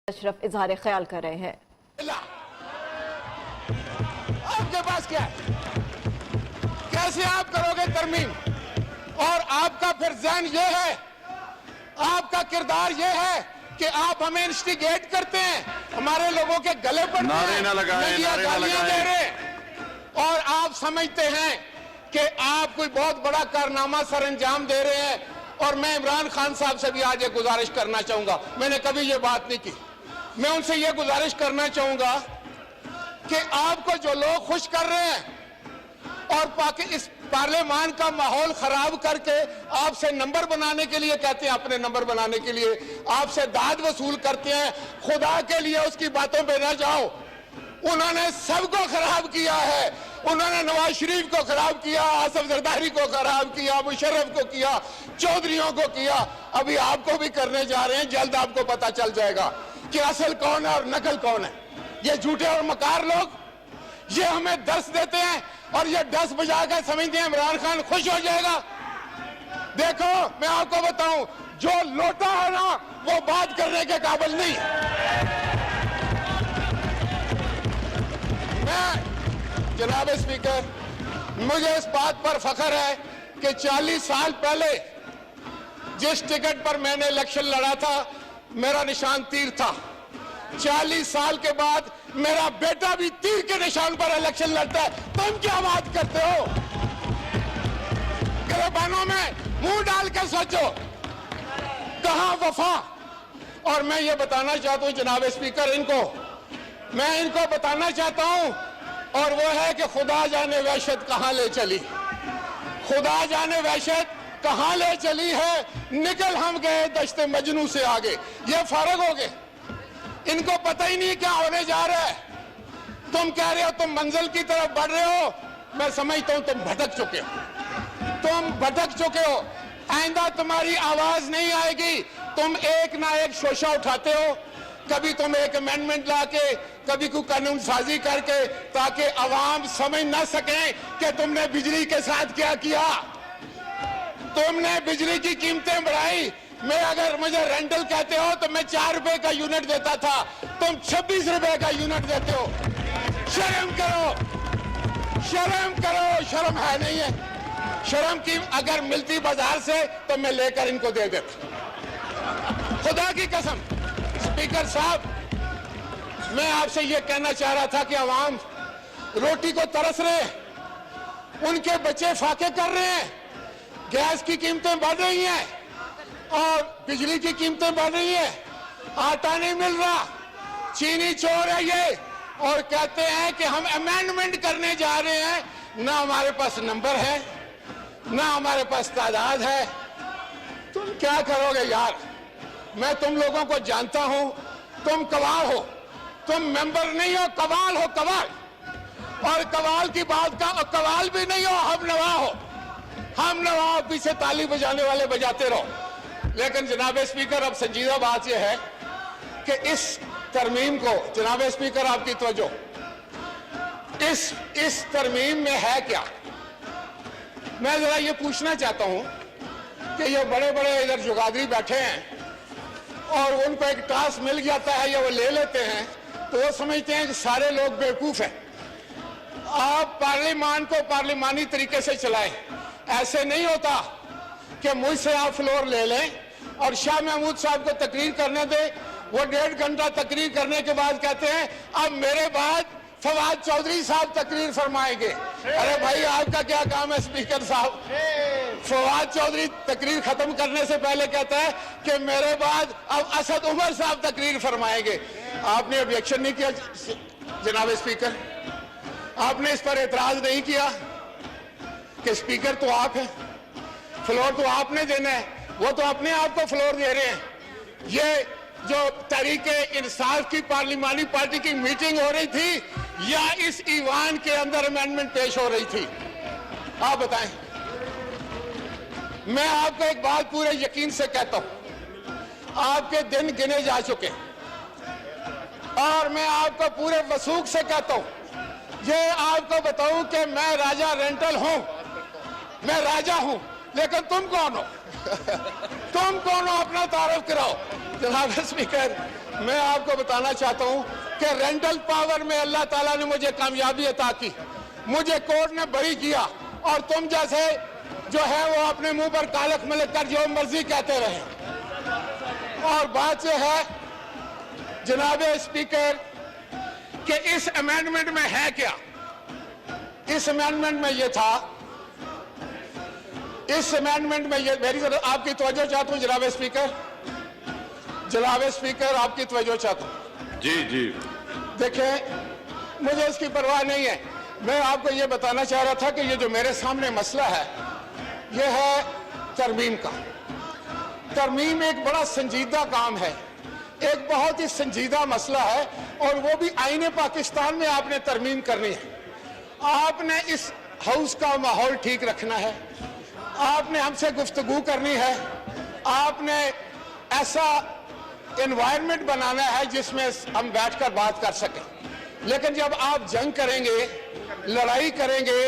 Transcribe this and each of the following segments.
اشرف اظہار خیال کر رہے ہیں۔ آپ کے پاس کیا ہے؟ کیسے آپ کرو گے ترمیم؟ اور آپ کا پھر ذہن یہ ہے، آپ کا کردار یہ ہے کہ آپ ہمیں انسٹیگیٹ کرتے ہیں، ہمارے لوگوں کے گلے پر نعرے نہ لگائیں، نعرے نہ لگائیں، اور آپ سمجھتے ہیں کہ آپ کوئی بہت بڑا کارنامہ سر انجام دے رہے ہیں۔ اور میں عمران خان صاحب سے بھی آج ایک گزارش کرنا چاہوں گا، میں نے کبھی یہ بات نہیں کی، میں ان سے یہ گزارش کرنا چاہوں گا کہ آپ کو جو لوگ خوش کر رہے ہیں اور اس پارلیمان کا ماحول خراب کر کے آپ سے نمبر بنانے کے لیے کہتے ہیں، اپنے نمبر بنانے کے لیے آپ سے داد وصول کرتے ہیں، خدا کے لیے اس کی باتوں پہ نہ جاؤ۔ انہوں نے سب کو خراب کیا ہے، انہوں نے نواز شریف کو خراب کیا، آصف زرداری کو خراب کیا، مشرف کو کیا، چودھریوں کو کیا، ابھی آپ کو بھی کرنے جا رہے ہیں۔ جلد آپ کو پتا چل جائے گا کہ اصل کون ہے اور نقل کون ہے۔ یہ جھوٹے اور مکار لوگ یہ ہمیں درس دیتے ہیں اور یہ دس بجا کے سمجھتے ہیں عمران خان خوش ہو جائے گا۔ دیکھو میں آپ کو بتاؤں، جو لوٹا ہے نا وہ بات کرنے کے قابل نہیں ہے۔ جناب اسپیکر، مجھے اس بات پر فخر ہے کہ 40 سال پہلے جس ٹکٹ پر میں نے الیکشن لڑا تھا میرا نشان تیر تھا، 40 سال کے بعد میرا بیٹا بھی تیر کے نشان پر الیکشن لڑتا ہے۔ تم کیا بات کرتے ہو؟ گریبانوں میں منہ ڈال کے سوچو، کہاں وفا؟ اور میں یہ بتانا چاہتا ہوں جناب اسپیکر، میں ان کو بتانا چاہتا ہوں، اور وہ ہے کہ خدا جانے وحشت کہاں لے چلی، خدا جانے وحشت کہاں لے چلی ہے۔ نکل ہم گئے دشت مجنوں سے آگے، یہ فارغ ہو گئے، ان کو پتہ ہی نہیں کیا ہونے جا رہا ہے۔ تم کہہ رہے ہو تم منزل کی طرف بڑھ رہے ہو، میں سمجھتا ہوں تم بھٹک چکے ہو، تم بھٹک چکے ہو۔ آئندہ تمہاری آواز نہیں آئے گی، تم ایک نہ ایک شوشہ اٹھاتے ہو، کبھی تم ایک امینڈمنٹ لا کے، کبھی کوئی قانون سازی کر کے، تاکہ عوام سمجھ نہ سکیں کہ تم نے بجلی کے ساتھ کیا کیا۔ تم نے بجلی کی قیمتیں بڑھائی، میں اگر مجھے رینٹل کہتے ہو تو میں 4 روپے کا یونٹ دیتا تھا، تم 26 روپے کا یونٹ دیتے ہو۔ شرم کرو، شرم کرو، شرم ہے نہیں ہے؟ شرم کی اگر ملتی بازار سے تو میں لے کر ان کو دے دیتا، خدا کی قسم۔ اسپیکر صاحب، میں آپ سے یہ کہنا چاہ رہا تھا کہ عوام روٹی کو ترس رہے ہیں، ان کے بچے فاقے کر رہے ہیں، گیس کی قیمتیں بڑھ رہی ہیں اور بجلی کی قیمتیں بڑھ رہی ہیں، آٹا نہیں مل رہا، چینی چور ہے یہ، اور کہتے ہیں کہ ہم امینڈمنٹ کرنے جا رہے ہیں۔ نہ ہمارے پاس نمبر ہے، نہ ہمارے پاس تعداد ہے۔ تم کیا کرو گے یار؟ میں تم لوگوں کو جانتا ہوں، تم کوال ہو، تم ممبر نہیں ہو، کوال ہو، کوال۔ اور کوال کی بات کا کوال بھی نہیں ہو، ہم نوا ہو، ہم نوا، پیچھے تالی بجانے والے بجاتے رہو۔ لیکن جناب اسپیکر، اب سنجیدہ بات یہ ہے کہ اس ترمیم کو، جناب اسپیکر آپ کی توجہ، اس ترمیم میں ہے کیا؟ میں ذرا یہ پوچھنا چاہتا ہوں کہ یہ بڑے بڑے ادھر جگادری بیٹھے ہیں اور ان کو ایک ٹاسک مل جاتا ہے یا وہ لے لیتے ہیں تو وہ سمجھتے ہیں کہ سارے لوگ بیوقوف ہیں۔ آپ پارلیمان کو پارلیمانی طریقے سے چلائیں، ایسے نہیں ہوتا کہ مجھ سے آپ فلور لے لیں اور شاہ محمود صاحب کو تقریر کرنے دیں، وہ 1.5 گھنٹہ تقریر کرنے کے بعد کہتے ہیں اب میرے بعد فواد چودھری صاحب تقریر فرمائیں گے۔ ارے بھائی، آپ کا کیا کام ہے اسپیکر صاحب؟ فواد چودھری تقریر ختم کرنے سے پہلے کہتا ہے کہ میرے بعد اب اسد عمر صاحب تقریر فرمائیں گے۔ آپ نے objection نہیں کیا جناب اسپیکر؟ آپ نے اس پر اعتراض نہیں کیا کہ اسپیکر تو آپ ہیں، فلور تو آپ نے دینا ہے؟ وہ تو اپنے آپ کو فلور دے رہے ہیں۔ یہ جو تحریک انصاف کی پارلیمانی پارٹی کی میٹنگ ہو رہی تھی یا اس ایوان کے اندر امینڈمنٹ پیش ہو رہی تھی؟ آپ بتائیں۔ میں آپ کو ایک بات پورے یقین سے کہتا ہوں، آپ کے دن گنے جا چکے، اور میں آپ کو پورے وثوق سے کہتا ہوں، یہ آپ کو بتاؤں کہ میں راجہ رینٹل ہوں، میں راجہ ہوں، لیکن تم کون ہو؟ तुम दोनों अपना तारुफ कराओ। जनाब स्पीकर, मैं आपको बताना चाहता हूं कि रेंटल पावर में अल्लाह ताला ने मुझे कामयाबी अता की, मुझे कोर्ट ने बरी किया, और तुम जैसे जो है वो अपने मुंह पर कालख मलक कर जो मर्जी कहते रहे। और बात यह है जनाब स्पीकर कि इस अमेंडमेंट में है क्या। इस अमेंडमेंट में ये था, इस अमेंडमेंट में ये, मेरी आपकी तवज्जो चाहता हूं जनाब स्पीकर, जनाब स्पीकर आपकी तवज्जो चाहता हूं। जी जी, देखें, मुझे इसकी परवाह नहीं है। मैं आपको ये बताना चाह रहा था कि ये जो मेरे सामने मसला है ये है तरमीम का। तरमीम एक बड़ा संजीदा काम है, एक बहुत ही संजीदा मसला है, और वो भी आईने पाकिस्तान में आपने तरमीम करनी है। आपने इस हाउस का माहौल ठीक रखना है, आपने हमसे गुफ्तगू करनी है, आपने ऐसा एनवायरनमेंट बनाना है जिसमें हम बैठकर बात कर सकें। लेकिन जब आप जंग करेंगे, लड़ाई करेंगे,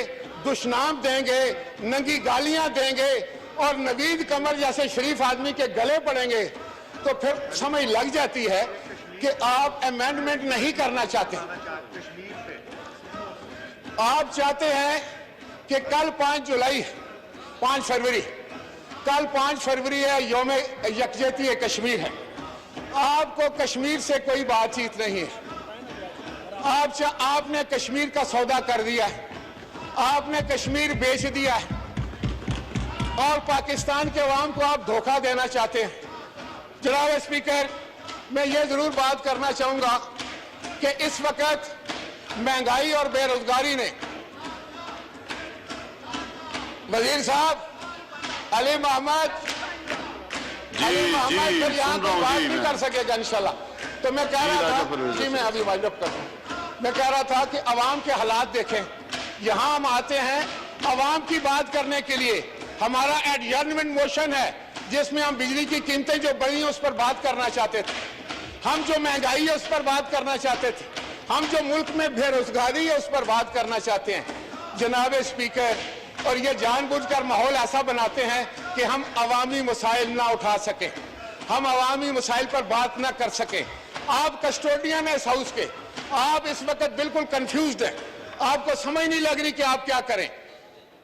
दुश्मनाम देंगे, नंगी गालियां देंगे और नवीद कमर जैसे शरीफ आदमी के गले पड़ेंगे, तो फिर समझ लग जाती है कि आप अमेंडमेंट नहीं करना चाहते। आप चाहते हैं कि कल 5 फरवरी, कल 5 फरवरी है, यौम यकजहती कश्मीर है। आपको कश्मीर से कोई बातचीत नहीं है। आपने कश्मीर का सौदा कर दिया है, आपने कश्मीर बेच दिया है, और पाकिस्तान के अवाम को आप धोखा देना चाहते हैं। जनाब स्पीकर, मैं ये जरूर बात करना चाहूंगा कि इस वक्त महंगाई और बेरोजगारी ने, वजीर साहब अली मोहम्मद फिर यहाँ कोई बात नहीं कर सकेगा इंशाल्लाह। तो मैं कह रहा था जी, मैं अभी वाइंड अप कर रहा हूं। मैं कह रहा था कि अवाम के हालात देखें। यहाँ हम आते हैं अवाम की बात करने के लिए। हमारा एडजर्नमेंट मोशन है जिसमें हम बिजली की कीमतें जो बढ़ी हैं उस पर बात करना चाहते थे, हम जो महंगाई है उस पर बात करना चाहते थे, हम जो मुल्क में बेरोजगारी है उस पर बात करना चाहते हैं। जनाब स्पीकर, और ये जानबूझकर माहौल ऐसा बनाते हैं कि हम अवामी मसाइल ना उठा सकें, हम अवामी मसाइल पर बात ना कर सकें। आप कस्टोडियन हैं इस हाउस के, आप इस वक्त बिल्कुल कंफ्यूज्ड हैं, आपको समझ नहीं लग रही कि आप क्या करें।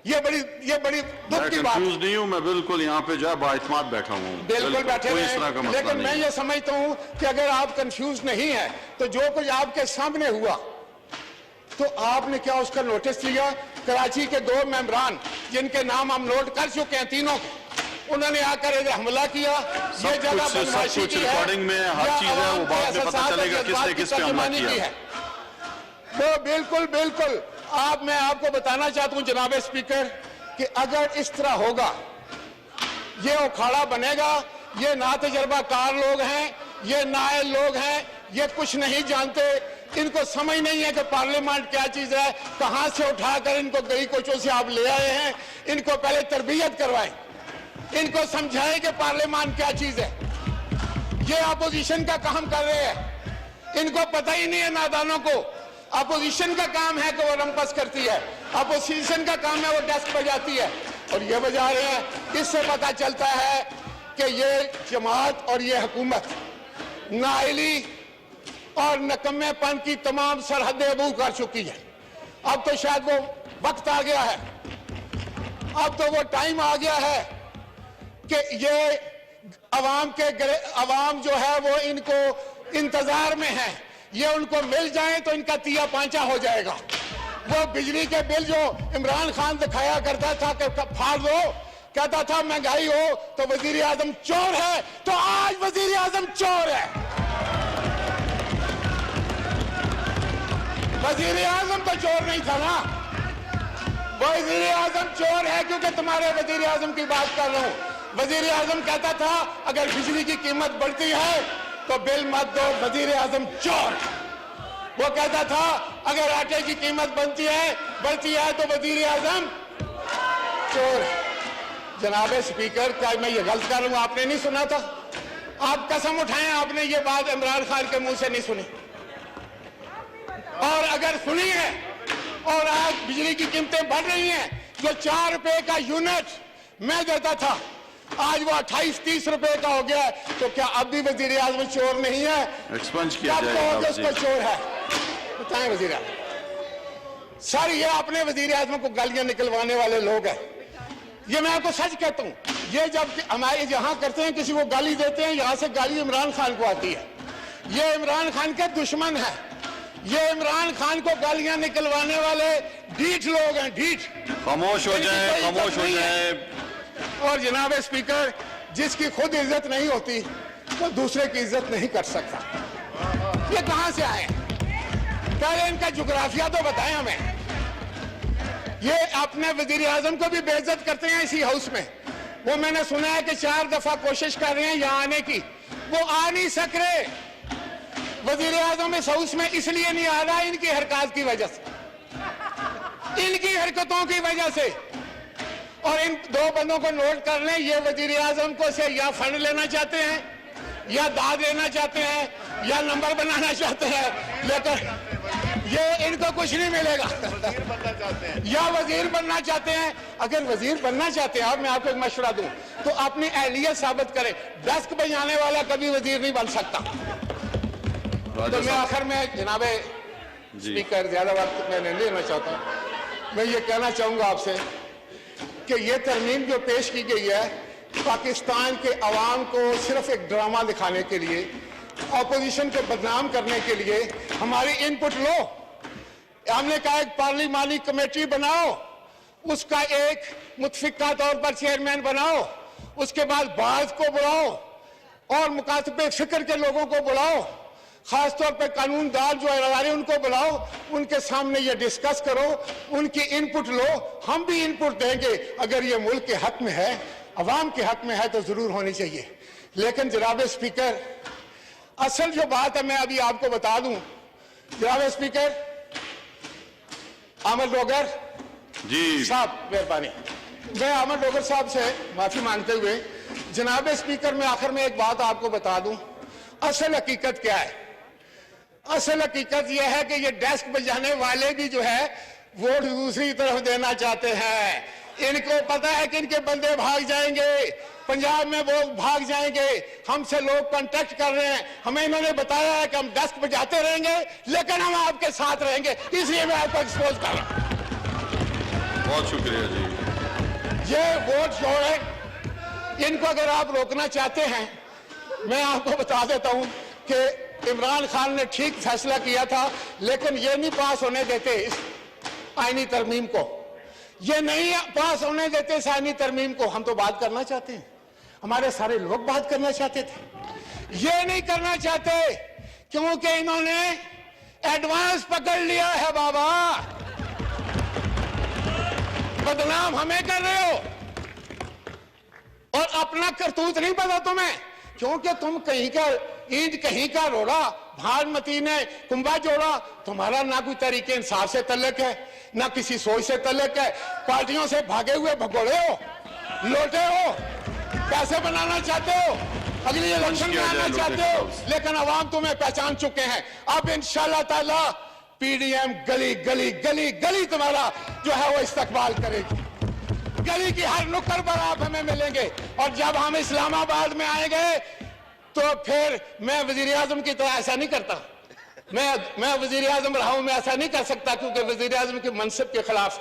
ये बड़ी दुख की बात है। नहीं हूं मैं, बिल्कुल यहाँ पे जो है बाइतमाद बैठा हूँ, बिल्कुल बैठे हैं। लेकिन मैं ये समझता हूँ कि अगर आप कंफ्यूज नहीं है तो जो कुछ आपके सामने हुआ तो आपने क्या उसका नोटिस लिया। कराची के 2 मेंबरान जिनके नाम हम नोट कर चुके हैं, तीनों, उन्होंने आकर इधर हमला किया। ये जगह बदमाशी की है, रिकॉर्डिंग में हर चीज है, वो बाद में पता चलेगा किसने किस पे हमला किया है। वो बिल्कुल मैं आपको बताना चाहता हूं जनाब स्पीकर कि अगर इस तरह होगा, ये उखाड़ा बनेगा। ये ना तजर्बाकार लोग हैं, ये नाअहल लोग हैं, ये कुछ नहीं जानते, इनको समझ नहीं है कि पार्लियामेंट क्या चीज है, कहां से उठाकर इनको गली कोचों से आप ले आए हैं। इनको पहले तरबियत करवाएं, इनको समझाएं कि पार्लियामेंट क्या चीज है। ये अपोजिशन का काम कर रहे हैं, इनको पता ही नहीं है नादानों को। अपोजिशन का काम है कि वो रंपस करती है, अपोजिशन का काम है वो डेस्क बजाती है, और ये बजा रहे हैं। इससे पता चलता है कि ये जमात और ये हुकूमत नाअहली और नकम्मेपन की तमाम सरहदें अबू कर चुकी है। अब तो शायद वो वक्त आ गया है, अब तो वो टाइम आ गया है कि ये अवाम जो है वो इनको इंतजार में है। ये उनको मिल जाए तो इनका तिया पांचा हो जाएगा। वो बिजली के बिल जो इमरान खान दिखाया करता था कि फाड़ दो, कहता था महंगाई हो तो वजीर आजम चोर है, तो आज वजीर आजम चोर है। वजीर आजम तो चोर नहीं था ना, वजीर आजम चोर है क्योंकि तुम्हारे वजीर आजम की बात कर रहा हूं। वजीर आजम कहता था अगर बिजली की कीमत बढ़ती है तो बिल मत दो, वजीर आजम चोर। वो कहता था अगर आटे की कीमत बढ़ती है तो वजीर आजम चोर। जनाब स्पीकर, क्या मैं ये गलत कर रहा हूं? आपने नहीं सुना था? आप कसम उठाएं आपने ये बात इमरान खान के मुंह से नहीं सुनी, और अगर सुनी है और आज बिजली की कीमतें बढ़ रही हैं, जो 4 रुपए का यूनिट मैं देता था आज वो 28-30 रुपए का हो गया है, तो क्या अब भी वजीर आजम चोर नहीं है? एक्सपंज किया कब जाएगा कहोगे आपसे। उसको चोर है? बताएं वजीर आजम। सर ये अपने वजीर आजम को गालियां निकलवाने वाले लोग हैं। ये मैं आपको सच कहता हूं, ये जब हमारे यहां करते हैं, किसी को गाली देते हैं, यहां से गाली इमरान खान को आती है। ये इमरान खान के दुश्मन है। ये इमरान खान को गालियां निकलवाने वाले ढीठ लोग हैं, ढीठ। खामोश हो इनकी जाए, कोई खामोश इज्जत हो नहीं जाए। है। और जनाब स्पीकर, जिसकी खुद इज्जत नहीं होती वो दूसरे की इज्जत नहीं कर सकता। ये कहां से आए? पहले इनका जुग्राफिया तो बताएं हमें। ये अपने वजीर आजम को भी बेइज्जत करते हैं इसी हाउस में। वो मैंने सुना है कि 4 दफा कोशिश कर रहे हैं यहां आने की, वो आ नहीं सक रहे। वजीर आजम इस हाउस में इसलिए नहीं आ रहा, इनकी हरकत की वजह से, इनकी हरकतों की वजह से। और इन 2 बंदों को नोट कर लें, ये वजीर आजम को से या फंड लेना चाहते हैं, या दाद लेना चाहते हैं, या नंबर बनाना चाहते हैं, लेकिन ये इनको कुछ नहीं मिलेगा। या वजीर बनना चाहते हैं। अगर वजीर बनना चाहते हैं, और मैं आपको एक मशवरा दूं, तो अपनी अहलियत साबित करें। डेस्क बजाने वाला कभी वजीर नहीं बन सकता। तो मैं आखिर में जनाब स्पीकर, ज्यादा वक्त मैं नहीं लेना चाहता, मैं ये कहना चाहूंगा आपसे कि ये तरमीम जो पेश की गई है, पाकिस्तान के अवाम को सिर्फ एक ड्रामा दिखाने के लिए, अपोजिशन को बदनाम करने के लिए हमारी इनपुट लो। हमने कहा एक पार्लिमानी कमेटी बनाओ, उसका एक मुतफिका तौर पर चेयरमैन बनाओ, उसके बाद बाज को बुलाओ और मुकातबे फिक्र के लोगों को बुलाओ, खासतौर पर कानूनदार जो है उनको बुलाओ, उनके सामने ये डिस्कस करो, उनकी इनपुट लो। हम भी इनपुट देंगे। अगर ये मुल्क के हक में है, अवाम के हक में है, तो जरूर होनी चाहिए। लेकिन जनाब स्पीकर, असल जो बात है मैं अभी आपको बता दूं। जनाब स्पीकर, अहमद डोगर जी साहब, मेहरबानी, मैं अहमद डोगर साहब से माफी मांगते हुए जनाब स्पीकर, मैं आखिर में एक बात आपको बता दूं। असल हकीकत क्या है? असल हकीकत यह है कि ये डेस्क बजाने वाले भी जो है वोट दूसरी तरफ देना चाहते हैं। इनको पता है कि इनके बंदे भाग जाएंगे, पंजाब में वो भाग जाएंगे। हमसे लोग कांटेक्ट कर रहे हैं, हमें इन्होंने बताया है कि हम डेस्क बजाते रहेंगे, लेकिन हम आपके साथ रहेंगे। इसलिए मैं आपको एक्सपोज कर रहा हूं। बहुत शुक्रिया जी। ये वोट छोड़े, इनको अगर आप रोकना चाहते हैं, मैं आपको बता देता हूं कि इमरान खान ने ठीक फैसला किया था, लेकिन ये नहीं पास होने देते इस आईनी तरमीम को। ये नहीं पास होने देते इस आईनी तरमीम को। हम तो बात करना चाहते हैं, हमारे सारे लोग बात करना चाहते थे। ये नहीं करना चाहते क्योंकि इन्होंने एडवांस पकड़ लिया है। बाबा, बदनाम हमें कर रहे हो और अपना करतूत नहीं पता तुम्हें, क्योंकि तुम कहीं का ईद कहीं का रोड़ा, भानुमती ने कुंभा जोड़ा। तुम्हारा ना कोई तरीके इंसाफ से तल्लक है, ना किसी सोच से तल्लक है। पार्टियों से भागे हुए भगोड़े हो, लोटे हो, पैसे बनाना चाहते हो, अगली इलेक्शन में आना चाहते हो, लेकिन अवाम तुम्हें पहचान चुके हैं। अब इंशाल्लाह ताला पीडीएम गली गली गली गली तुम्हारा जो है वो इस्तकबाल करेगी। गली की हर नुक्कड़ पर आप हमें मिलेंगे। और जब हम इस्लामाबाद में आएंगे तो फिर मैं वजीर आजम की तरह ऐसा नहीं करता। मैं वजीर आजम रहा हूं, मैं ऐसा नहीं कर सकता क्योंकि वजीर आजम के मनसब के खिलाफ।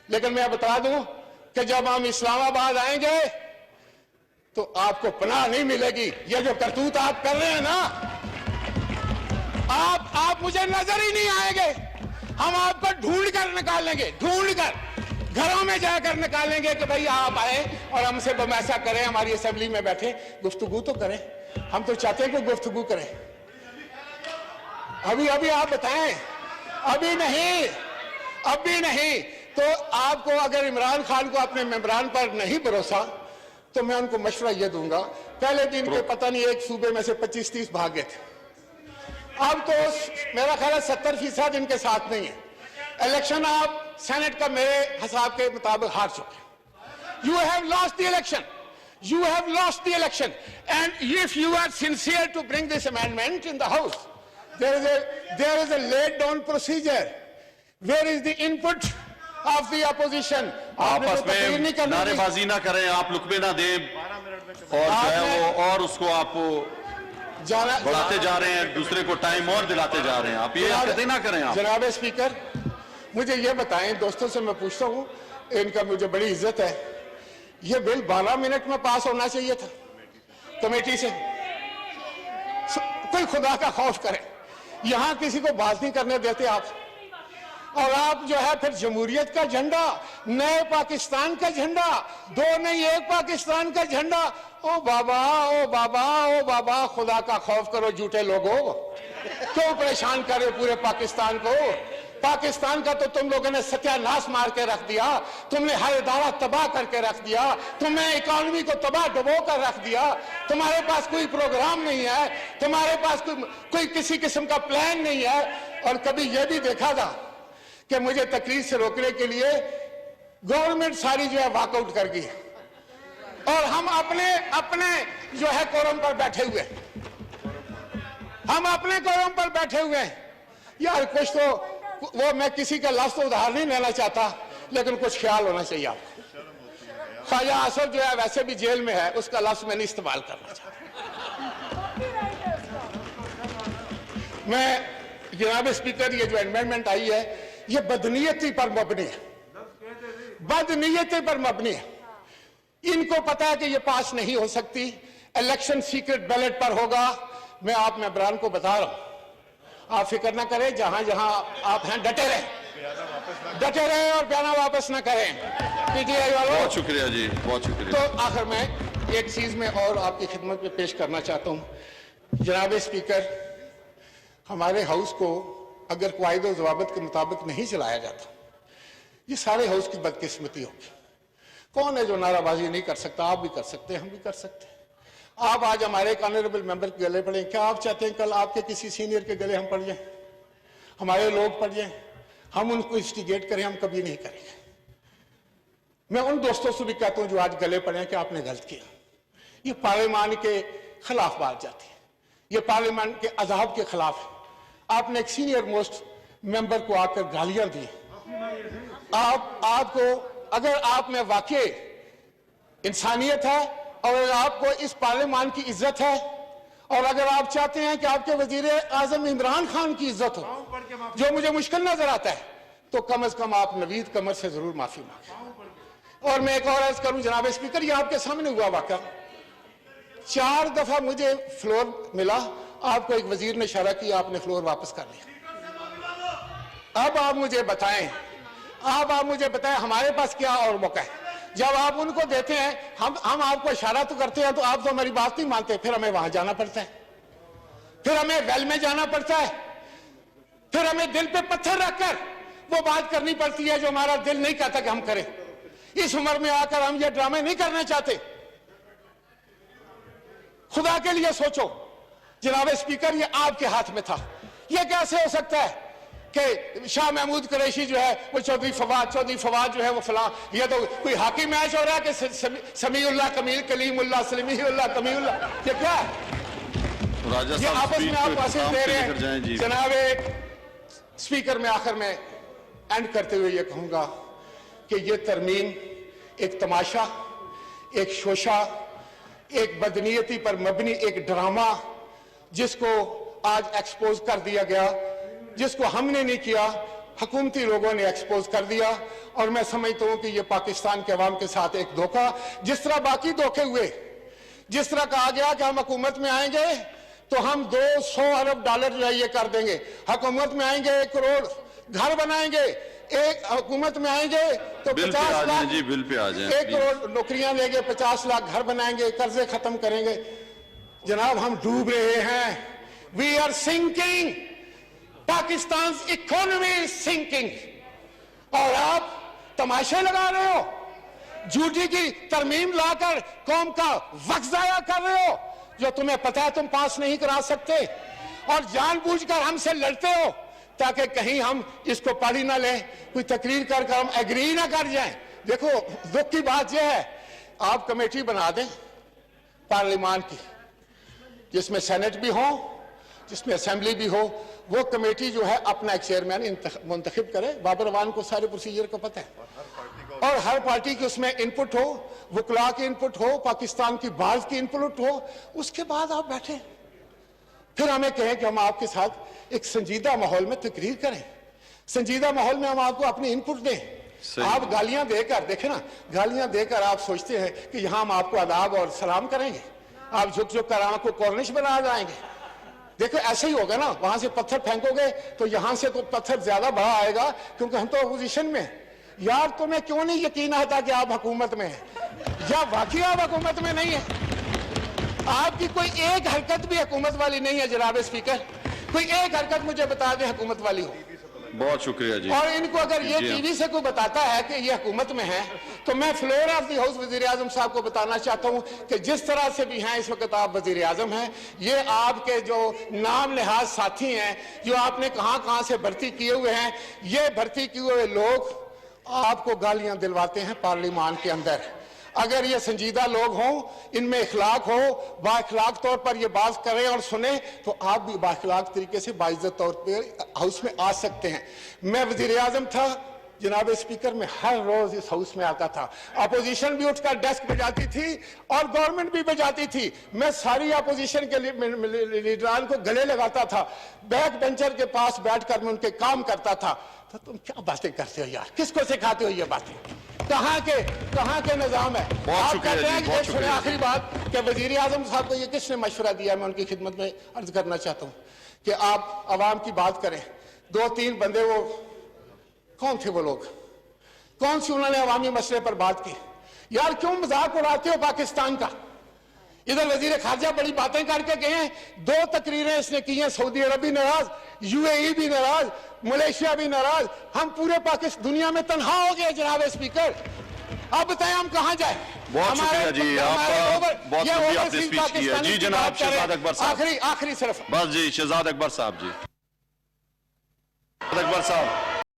लेकिन मैं बता दूं कि जब हम इस्लामाबाद आएंगे तो आपको पनाह नहीं मिलेगी। ये जो करतूत आप कर रहे हैं ना, आप मुझे नजर ही नहीं आएंगे। हम आपको ढूंढ कर निकालेंगे, ढूंढ कर घरों में जाकर निकालेंगे कि भाई आप आए और हमसे बमैसा करें, हमारी असेंबली में बैठे गुफ्तगू तो करें। हम तो चाहते हैं कि गुफ्तगू करें। अभी आप बताएं, अभी नहीं। तो आपको अगर इमरान खान को अपने मेंबरान पर नहीं भरोसा, तो मैं उनको मशवरा ये दूंगा, पहले दिन के पता नहीं एक सूबे में से 25-30 भाग गए थे। अब तो मेरा ख्याल है 70% इनके साथ नहीं है। इलेक्शन आप सेनेट का मेरे हिसाब के मुताबिक हार चुके। You have lost the election. You have lost the election. And if you are sincere to bring this amendment in the House, there is a laid down procedure. Where is the input of the opposition? आपस में नारेबाजी ना करें, आप लुकमे ना दें। और जो है वो और उसको आप जाना- बढ़ाते जा रहे हैं, दूसरे को टाइम और दिलाते जा रहे हैं। आप ये हरकतें ना करें आप। जनाब स्पीकर, मुझे ये बताएं, दोस्तों से मैं पूछता हूं, इनका मुझे बड़ी इज्जत है, ये बिल 12 मिनट में पास होना चाहिए था कमेटी से। कोई खुदा का खौफ करे, यहां किसी को बात नहीं करने देते आप। और आप जो है फिर जमहूरियत का झंडा, नए पाकिस्तान का झंडा, दो नहीं एक पाकिस्तान का झंडा। ओ बाबा, ओ बाबा, ओ बाबा, खुदा का खौफ करो झूठे लोगों, क्यों परेशान कर रहे हो पूरे पाकिस्तान को? पाकिस्तान का तो तुम लोगों ने सत्यानाश मार के रख दिया, तुमने हर इदारा तबाह करके रख दिया, तुमने इकोनॉमी को तबाह डुबो कर रख दिया। तुम्हारे पास कोई प्रोग्राम नहीं है, तुम्हारे पास कोई किसी किस्म का प्लान नहीं है। और कभी यह भी देखा था कि मुझे तकरीर से रोकने के लिए गवर्नमेंट सारी जो है वॉकआउट कर गई, और हम अपने जो है कोरम पर बैठे हुए, हम अपने कोरम पर बैठे हुए हैं। यार कुछ तो, वो मैं किसी का लफ्ज तो उधार नहीं लेना चाहता, लेकिन कुछ ख्याल होना चाहिए आपको। ख्वाजा असद जो है वैसे भी जेल में है, उसका लफ्ज मैं नहीं इस्तेमाल करना चाहता। मैं जनाब स्पीकर, ये जो अमेंडमेंट आई है ये बदनीयती पर मबनी है, बदनीयती पर मबनी है। इनको पता है कि ये पास नहीं हो सकती, इलेक्शन सीक्रेट बैलेट पर होगा। मैं आप मेंबरान को बता रहा हूं, आप फिक्र ना करें, जहां जहां आप हैं डटे रहे, डटे रहे और बयाना वापस ना करें पीटीआई वालों। बहुत शुक्रिया जी, बहुत शुक्रिया। तो आखिर में एक चीज में और आपकी खिदमत में पेश करना चाहता हूं। जनाब स्पीकर, हमारे हाउस को अगर कायदे और ज़वाबित के मुताबिक नहीं चलाया जाता, ये सारे हाउस की बदकिस्मती होगी। कौन है जो नाराबाजी नहीं कर सकता? आप भी कर सकते हैं, हम भी कर सकते हैं। आप आज हमारे एक ऑनरेबल मेंबर के गले पड़े, क्या आप चाहते हैं कल आपके किसी सीनियर के गले हम पड़ जाएं, हमारे लोग पड़ जाएं, हम उनको इंस्टिगेट करें? हम कभी नहीं करेंगे। मैं उन दोस्तों से भी कहता हूं जो आज गले पड़े हैं कि आपने गलत किया, ये पार्लियामान के खिलाफ बात जाती है, ये पार्लियामान के अज़ाब के खिलाफ है। आपने एक सीनियर मोस्ट मेंबर को आकर गालियां दी। आपको अगर आप में वाकई इंसानियत है और अगर आपको इस पार्लियामान की इज्जत है और अगर आप चाहते हैं कि आपके वजीर आजम इमरान खान की इज्जत हो, जो मुझे मुश्किल नजर आता है, तो कम से कम आप नवीद कमर से जरूर माफी मांगे। और मैं एक और अर्ज करूं जनाब स्पीकर, ये आपके सामने हुआ वाकया, 4 दफा मुझे फ्लोर मिला, आपको एक वजीर ने इशारा किया, आपने फ्लोर वापस कर लिया। अब आप मुझे बताएं हमारे पास क्या और मौका है? जब आप उनको देते हैं, हम आपको इशारा तो करते हैं, तो आप तो हमारी बात नहीं मानते, फिर हमें वहां जाना पड़ता है, फिर हमें वेल में जाना पड़ता है, फिर हमें दिल पे पत्थर रखकर वो बात करनी पड़ती है जो हमारा दिल नहीं कहता कि हम करें। इस उम्र में आकर हम ये ड्रामे नहीं करना चाहते। खुदा के लिए सोचो जनाब स्पीकर, ये आपके हाथ में था। ये कैसे हो सकता है कि शाह महमूद कुरैशी जो है वो चौधरी फवाद जो है वो फला, ये तो कोई हॉकी मैच हो रहा है कि समीउल्लाह कमील कलीमुल्लाह सलीमुल्लाह कमीउल्लाह, ये क्या है? ये आपस में आप पासिस दे रहे हैं। जनाब स्पीकर, में आखिर में एंड करते हुए ये कहूंगा कि ये तरमीम एक तमाशा, एक शोशा, एक बदनीयती पर मबनी एक ड्रामा जिसको आज एक्सपोज कर दिया गया, जिसको हमने नहीं किया, हुकूमती लोगों ने एक्सपोज कर दिया। और मैं समझता हूं कि ये पाकिस्तान के अवाम के साथ एक धोखा, जिस तरह बाकी धोखे हुए, जिस तरह कहा गया कि हम हुकूमत में आएंगे तो हम 200 अरब डॉलर जो है ये कर देंगे, हुकूमत में आएंगे 1 करोड़ घर बनाएंगे, एक हुकूमत में आएंगे तो 50 लाख जी बिल पे आ जाए, 1 करोड़ नौकरियां लेंगे, 50 लाख घर बनाएंगे, कर्जे खत्म करेंगे। जनाब हम डूब रहे हैं, we are sinking, Pakistan economy is sinking, और आप तमाशे लगा रहे हो, झूठी की तरमीम लाकर कौम का वक्त जाया कर रहे हो, जो तुम्हें पता है तुम पास नहीं करा सकते, और जानबूझकर हमसे लड़ते हो ताकि कहीं हम इसको पढ़ ही ना लें, कोई तकरीर कर हम एग्री ना कर जाएं। देखो दुख की बात यह है, आप कमेटी बना दें पार्लियामान की, जिसमें सेनेट भी हो, जिसमें असेंबली भी हो, वो कमेटी जो है अपना एक चेयरमैन मुंतखब करे। बाबर अवान को सारे प्रोसीजर को पता है, और हर पार्टी की उसमें इनपुट हो, वकला की इनपुट हो, पाकिस्तान की बाज की इनपुट हो, उसके बाद आप बैठे फिर हमें कहें कि हम आपके साथ एक संजीदा माहौल में तकरीर करें, संजीदा माहौल में हम आपको अपनी इनपुट दें। आप गालियां देकर देखें ना, गालियां देकर आप सोचते हैं कि यहां हम आपको आदाब और सलाम करेंगे, आप झुक झुक कर आपको कॉर्निश बना जाएंगे। देखो ऐसे ही होगा ना, वहां से पत्थर फेंकोगे तो यहां से तो पत्थर ज्यादा बड़ा आएगा, क्योंकि हम तो अपोजिशन में हैं। यार तुम्हें क्यों नहीं यकीन आता कि आप हुकूमत में हैं, या वाकई आप हुकूमत में नहीं है? आपकी कोई एक हरकत भी हुकूमत वाली नहीं है जनाब स्पीकर, कोई एक हरकत मुझे बता दें हुकूमत वाली हो। बहुत शुक्रिया जी। और इनको अगर ये टीवी से कोई बताता है कि ये हुकूमत में है, तो मैं फ्लोर ऑफ द हाउस वजीर आजम साहब को बताना चाहता हूं कि जिस तरह से भी हैं इस वक्त आप वजीर आजम हैं, ये आपके जो नाम लिहाज साथी हैं, जो आपने कहां से भर्ती किए हुए हैं, ये भर्ती किए हुए लोग आपको गालियां दिलवाते हैं पार्लियामान के अंदर। अगर ये संजीदा लोग हों, इनमें इखलाक हो, बाइखलाक तौर पर ये बात करें और सुने, तो आप भी बाइखलाक तरीके से बाइज्जत तौर पर हाउस में आ सकते हैं। मैं वजीर आजम था जनाब स्पीकर, में हर रोज इस हाउस में आता था, अपोजिशन भी उठकर डेस्क बजाती थी और गवर्नमेंट भी बजाती थी। मैं सारी अपोजिशन के लीडरान को गले लगाता था, बैक बेंचर के पास बैठकर मैं उनके काम करता था। तो तुम क्या बातें करते हो यार, किसको सिखाते हो ये बातें? कहाँ के निजाम है? बहुत शुक्रिया जी, बहुत शुक्रिया। आखिरी बात कि वजीर आजम साहब को ये किसने मशवरा दिया, मैं उनकी खिदमत में अर्ज करना चाहता हूँ कि आप अवाम की बात करें। 2-3 बंदे, वो कौन थे वो लोग, कौन सी उन्होंने अवामी मसले पर बात की? यार क्यों मजाक उड़ाते हो पाकिस्तान का? इधर वजीर खारजा बड़ी बातें करके गए हैं, 2 तकरीरें इसने की हैं, सऊदी अरब भी नाराज, UAE भी नाराज, मलेशिया भी नाराज, हम पूरे पाकिस्तान दुनिया में तन्हा हो गए जनाब स्पीकर। अब बताएं हम कहां जाए? बहुत शुक्रिया जी, आपका बहुत लंबी आपने स्पीच की है। जी जनाब शहजाद अकबर साहब, आखिरी सिर्फ बस जी शहजाद अकबर साहब जी, अकबर साहब।